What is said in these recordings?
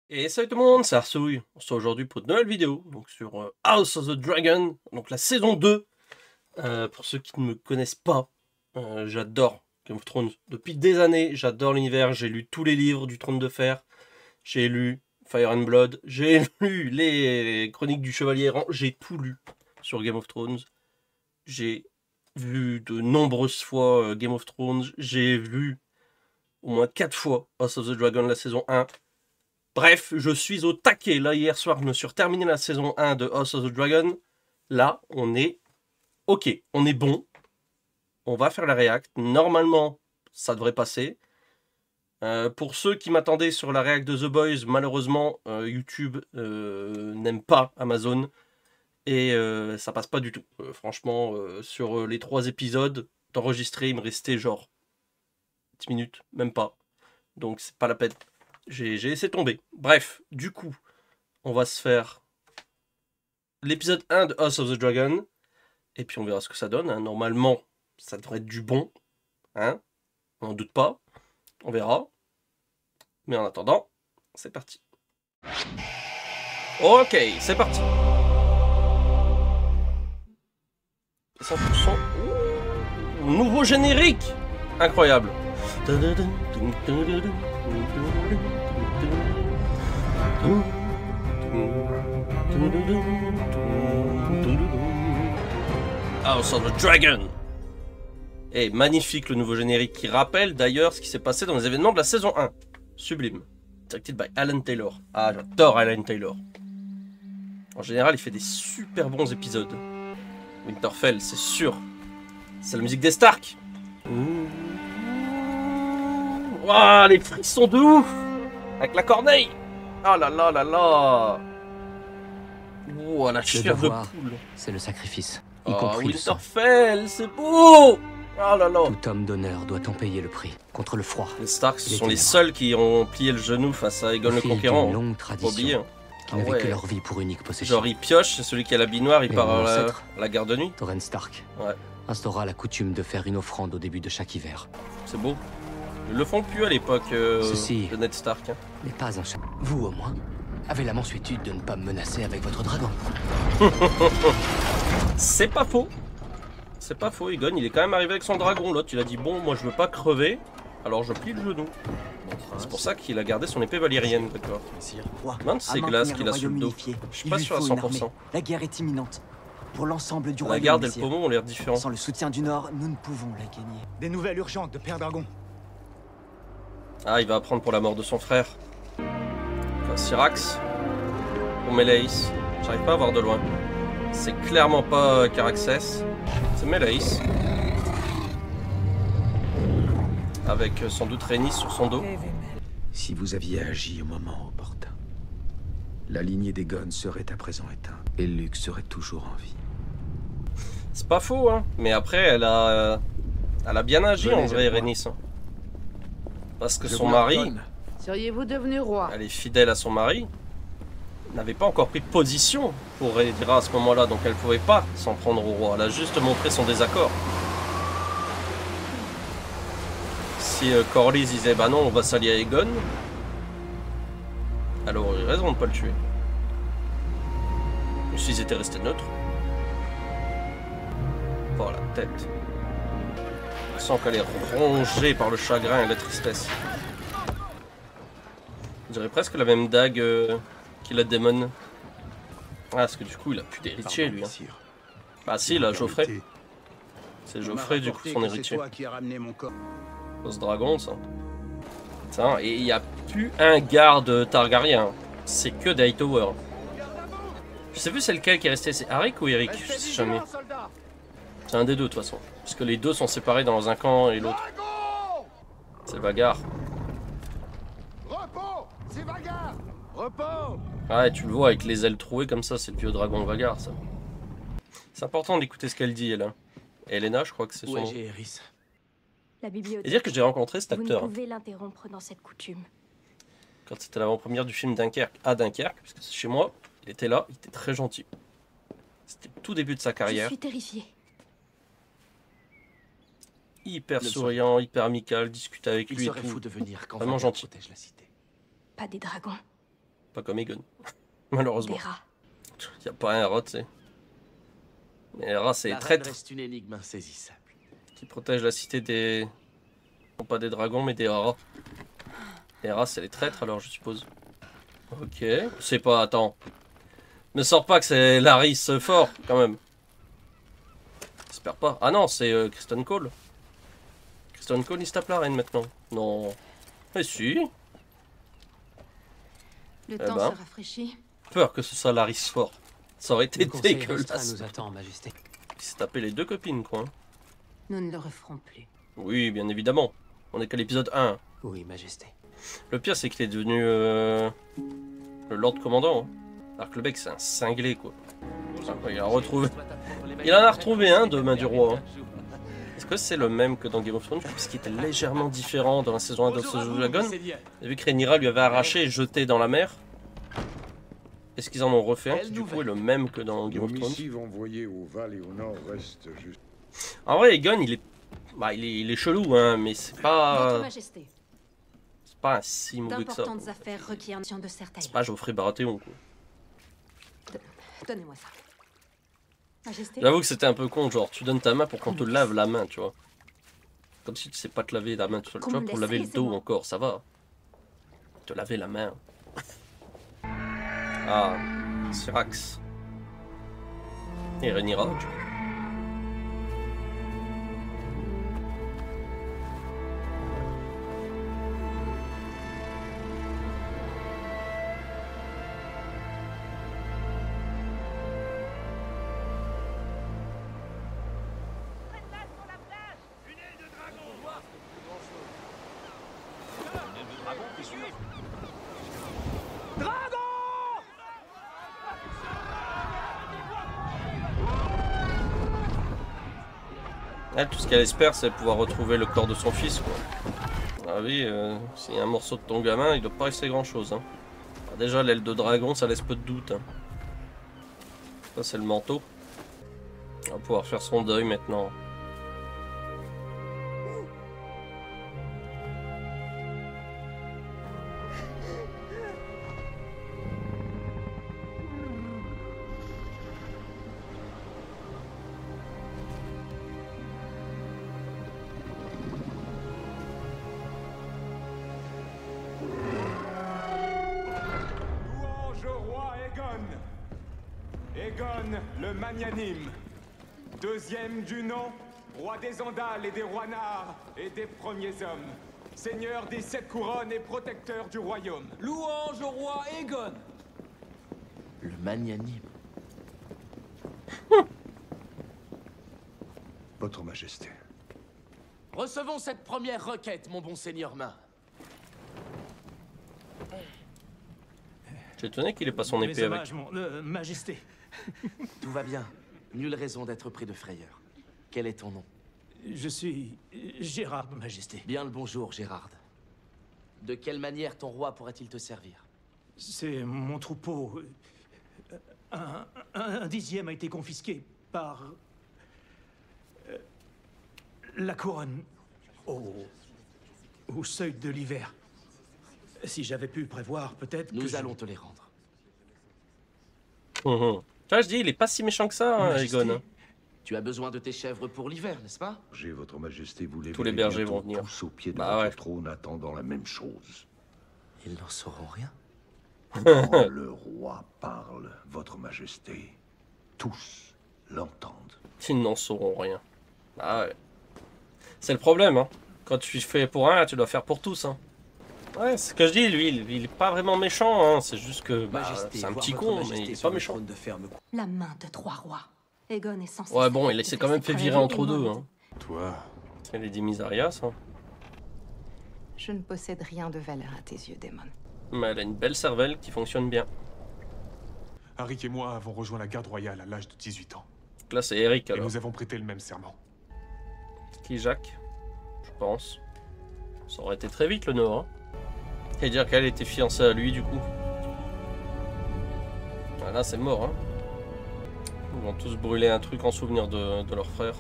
Et salut tout le monde, c'est Arsouille. On se retrouve aujourd'hui pour une nouvelle vidéo donc sur House of the Dragon, donc la saison 2. Pour ceux qui ne me connaissent pas, j'adore Game of Thrones. Depuis des années, j'adore l'univers. J'ai lu tous les livres du Trône de Fer. J'ai lu Fire and Blood. J'ai lu les Chroniques du Chevalier Errant. J'ai tout lu sur Game of Thrones. J'ai vu de nombreuses fois Game of Thrones. J'ai vu au moins 4 fois House of the Dragon, la saison 1. Bref, je suis au taquet. Là, hier soir, je me suis terminé la saison 1 de House of the Dragon. Là, on est ok, on est bon. On va faire la react. Normalement, ça devrait passer. Pour ceux qui m'attendaient sur la react de The Boys, malheureusement, YouTube n'aime pas Amazon. Et ça passe pas du tout. Franchement, sur les 3 épisodes d'enregistrer, il me restait genre 10 minutes, même pas. Donc, c'est pas la peine. J'ai laissé tomber. Bref, du coup, on va se faire l'épisode 1 de House of the Dragon. Et puis on verra ce que ça donne. Hein. Normalement, ça devrait être du bon. Hein, on n'en doute pas. On verra. Mais en attendant, c'est parti. Ok, c'est parti. 100%. Ouh, nouveau générique. Incroyable. House of the Dragon. Et magnifique le nouveau générique qui rappelle d'ailleurs ce qui s'est passé dans les événements de la saison 1. Sublime. Directed by Alan Taylor. Ah, j'adore Alan Taylor. En général, il fait des super bons épisodes. Winterfell, c'est sûr. C'est la musique des Stark. Waouh, les frissons de ouf. Avec la corneille. Oh là là là là. Ouah, la chair de poule. C'est le sacrifice. Y compris Winterfell, c'est beau. Oh là là. Tout homme d'honneur doit en payer le prix contre le froid. Les Starks sont les seuls qui ont plié le genou face à Aegon le Conquérant. Longue tradition. Qui n'avaient que leur vie pour unique possession. Genre il pioche, c'est celui qui a l'habit noir, il part à la garde de nuit. Torrhen Stark ouais. Instaura la coutume de faire une offrande au début de chaque hiver. C'est beau. Ils le font plus à l'époque de Ned Stark. Hein. Mais pas un chat. Vous au moins avez la mansuétude de ne pas me menacer avec votre dragon. C'est pas faux. C'est pas faux, Aegon, il est quand même arrivé avec son dragon. L'autre, il a dit bon, moi je veux pas crever, alors je plie le genou. C'est pour ça qu'il a gardé son épée valérienne, d'accord. Mince, c'est glace qu'il a sous le dos. Je suis pas sûr à 100%. La guerre est imminente. Pour l'ensemble du royaume. La garde et le pommeau ont l'air différents. Sans le soutien du Nord, nous ne pouvons la gagner. Des nouvelles urgentes de Père Dragon. Ah, il va apprendre pour la mort de son frère. Enfin, Syrax ou Meleis. J'arrive pas à voir de loin. C'est clairement pas Caraxès. C'est Meleis. Avec sans doute Rhaenys sur son dos. Si vous aviez agi au moment opportun, la lignée des Gon serait à présent éteinte et Luke serait toujours en vie. C'est pas faux, hein. Mais après, elle a bien agi en vrai, Rhaenys. Hein. Parce que son mari, seriez-vous devenu roi? Elle est fidèle à son mari. N'avait pas encore pris position pour Rhaenyra à ce moment-là, donc elle pouvait pas s'en prendre au roi. Elle a juste montré son désaccord. Si Corlys disait bah non, on va s'allier à Aegon, elle aurait raison de pas le tuer. Mais s'ils étaient restés neutres. Oh la tête. On sent qu'elle est rongée par le chagrin et la tristesse. On dirait presque la même dague qu'il a Daemon. Ah, parce que du coup il a plus d'héritier lui. Hein. Bah si, il a Geoffrey. C'est Geoffrey du coup son héritier. Ce dragon ça. Putain, et il n'y a plus un garde Targaryen. C'est que des Hightower. Je sais plus c'est lequel qui est resté. C'est Arik ou Eric? Je sais jamais. C'est un des deux de toute façon. Parce que les deux sont séparés dans un camp et l'autre. C'est Vhagar. Repos, c'est Vhagar. Repos. Ouais, tu le vois avec les ailes trouées comme ça, c'est le vieux dragon de Vhagar ça. C'est important d'écouter ce qu'elle dit elle. Hein. Et Elena, je crois que c'est son nom. Et dire que j'ai rencontré cet acteur. Vous ne pouvez l'interrompre dans cette coutume. Quand c'était l'avant-première du film Dunkerque à Dunkerque, parce que c'est chez moi, il était là, il était très gentil. C'était le tout début de sa carrière. Je suis terrifiée. Hyper souriant, hyper amical, discute avec lui et tout. Fou de venir quand vraiment gentil. protège la cité. Pas des dragons. Pas comme Aegon. Malheureusement. Des rats. Y a pas un rat, tu sais. Mais les rats, c'est les La reine traîtres reste une énigme insaisissable. qui protègent la cité des... Non, pas des dragons, mais des rats. Les rats, c'est les traîtres, alors, je suppose. Ok. C'est pas... Attends. Ne sors pas que c'est Larys fort, quand même. J'espère pas. Ah non, c'est Kristen Cole. Kristen Cole, il se tape la reine, maintenant. Non. Mais si. Le Eh temps ben. se rafraîchit. Peur que ce soit Larys fort. Ça aurait été Le conseil restreint dégueulasse. nous attend, Majesté. Il s'est tapé les deux copines, quoi. Nous ne le referons plus. Oui, bien évidemment. On est qu'à l'épisode 1. Oui, Majesté. Le pire, c'est qu'il est devenu le Lord Commandant. Hein. Alors que le mec, c'est un cinglé, quoi. Il a retrouvé... Il en a retrouvé un de Main du Roi. Hein. Est-ce que c'est le même que dans Game of Thrones? Parce qu'il était légèrement différent dans la saison 1 de House of the Dragon. Et vu que Rhaenyra lui avait arraché et jeté dans la mer. Est-ce qu'ils en ont refait un qui du coup est le même que dans Game Nos of Thrones? missives envoyées au Val et au Nord restent juste. En vrai, Aegon, il est... Bah, il est chelou, hein, mais c'est Votre pas... Majesté, C'est pas un si mauvais que ça. d'importantes affaires requièrent une action de certaine. C'est pas Geoffrey Baratheon, quoi. Donnez-moi ça. Majesté, J'avoue que c'était un peu con, genre tu donnes ta main pour qu'on te lave la main, tu vois. Comme si tu sais pas te laver la main tout seul, tu vois, pour laver le dos encore, ça va. Te laver la main. Ah, Syrax. Et Rhaenyra, tu vois. Elle, tout ce qu'elle espère, c'est pouvoir retrouver le corps de son fils, quoi. Ah oui, s'il y a un morceau de ton gamin, il doit pas rester grand chose. Hein. Alors déjà, l'aile de dragon, ça laisse peu de doute. Hein. Ça, c'est le manteau. On va pouvoir faire son deuil maintenant. Louange au roi Aegon. Aegon le magnanime. Deuxième du nom, roi des Andales et des Roinards et des premiers hommes. Seigneur des 7 couronnes et protecteur du royaume. Louange au roi Aegon. Le magnanime. Votre Majesté. Recevons cette première requête, mon bon seigneur Main. J'ai étonné qu'il ait pas son épée avec. Majesté. Tout va bien. Nulle raison d'être pris de frayeur. Quel est ton nom? Je suis Gérard, Majesté. Bien le bonjour, Gérard. De quelle manière ton roi pourrait-il te servir? C'est mon troupeau. Un dixième a été confisqué par... la couronne au seuil de l'hiver. Si j'avais pu prévoir, peut-être que Nous allons te les rendre. Tu vois, je dis, il est pas si méchant que ça, hein, Majesté. Aegon. Hein. Tu as besoin de tes chèvres pour l'hiver, n'est-ce pas? J'ai Votre Majesté, vous les Tous les verrez bergers bientôt vont venir. tous au pied de Bah votre ouais. trône attendant la même chose. Ils n'en sauront rien. Quand le roi parle, Votre Majesté, tous l'entendent. Ils n'en sauront rien. Ah ouais. C'est le problème, hein. Quand tu fais pour un, tu dois faire pour tous, hein. Ouais, c'est ce que je dis, lui, il est pas vraiment méchant, hein. C'est juste que bah, Majesté, c'est un voir petit votre con, Majesté mais il est sur pas le méchant. trône de ferme. la main de 3 rois. Aegon est censé... Ouais, bon, il s'est quand même fait virer entre deux, hein. Toi, Elle est des misarias, hein. Je ne possède rien de valeur à tes yeux, Daemon. Mais elle a une belle cervelle qui fonctionne bien. Arik et moi avons rejoint la garde royale à l'âge de 18 ans. Donc là, c'est Eric, Et alors. nous avons prêté le même serment. Qui, Jacques? Je pense. Ça aurait été très vite, le Nord, hein. Et dire qu'elle était fiancée à lui, du coup. Ah, là, c'est mort, hein. Ils vont tous brûler un truc en souvenir de leur frère.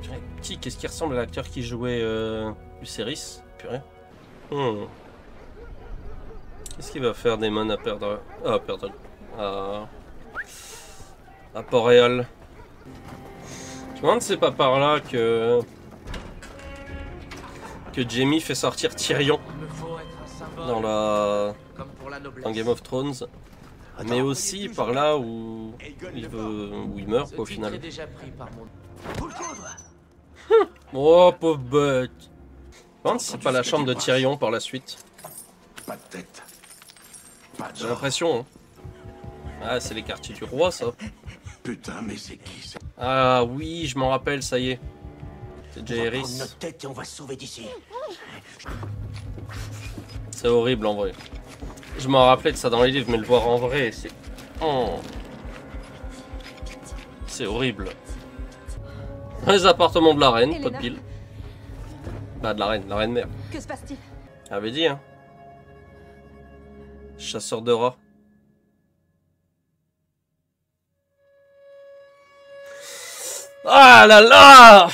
Purée, petit, qu'est-ce qui ressemble à l'acteur qui jouait Lucerys? Purée. Qu'est-ce qu'il va faire Daemon à perdre... Ah, perdre... à Port-Réal. Je me demande si c'est pas par là que Jaime fait sortir Tyrion dans dans Game of Thrones, mais aussi par là où il meurt au final. Oh pauvre bête. Je me demande si c'est pas la chambre de Tyrion par la suite. Pas de tête. J'ai l'impression. Hein. Ah, c'est les quartiers du roi, ça. Putain, mais c'est qui ça? Ah oui, je m'en rappelle, ça y est. C'est Jaehaerys. Notre tête et on va se sauver d'ici. C'est horrible en vrai. Je m'en rappelais de ça dans les livres, mais le voir en vrai, c'est... Oh. C'est horrible. Les appartements de la reine, pas de pile. Bah de la reine mère. Que se passe-t-il? J'avais dit, hein. Chasseur de rats. Ah là là!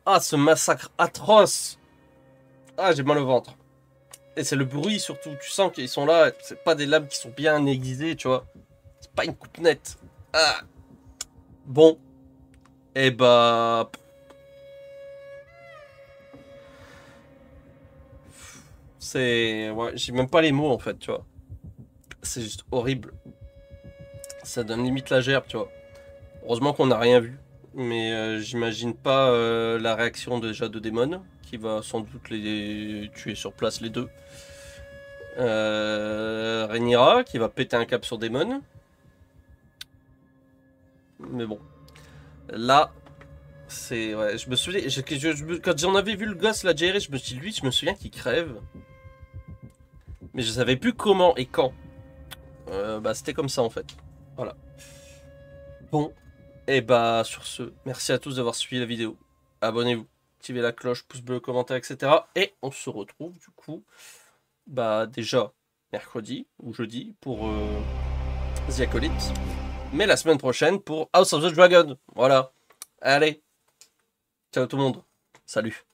Ah, ce massacre atroce! Ah, j'ai mal au ventre. Et c'est le bruit surtout. Tu sens qu'ils sont là. C'est pas des lames qui sont bien aiguisées, tu vois. C'est pas une coupe nette. Ah. Bon. Et bah... C'est... Ouais, j'ai même pas les mots en fait, tu vois. C'est juste horrible. Ça donne limite la gerbe, tu vois. Heureusement qu'on n'a rien vu. Mais j'imagine pas la réaction déjà de Daemon, qui va sans doute les tuer sur place les deux. Rhaenyra, qui va péter un cap sur Daemon. Mais bon. Là, c'est... Ouais, je me souviens... quand j'en avais vu le gosse, la Jaehaerys, je me suis dit, lui, je me souviens qu'il crève. Mais je savais plus comment et quand. Bah, c'était comme ça, en fait. Voilà. Bon. Et bah sur ce, merci à tous d'avoir suivi la vidéo. Abonnez-vous, activez la cloche, pouce bleu, commentaire, etc. Et on se retrouve du coup, bah déjà mercredi ou jeudi pour The Acolyte. Mais la semaine prochaine pour House of the Dragon. Voilà. Allez. Ciao tout le monde. Salut.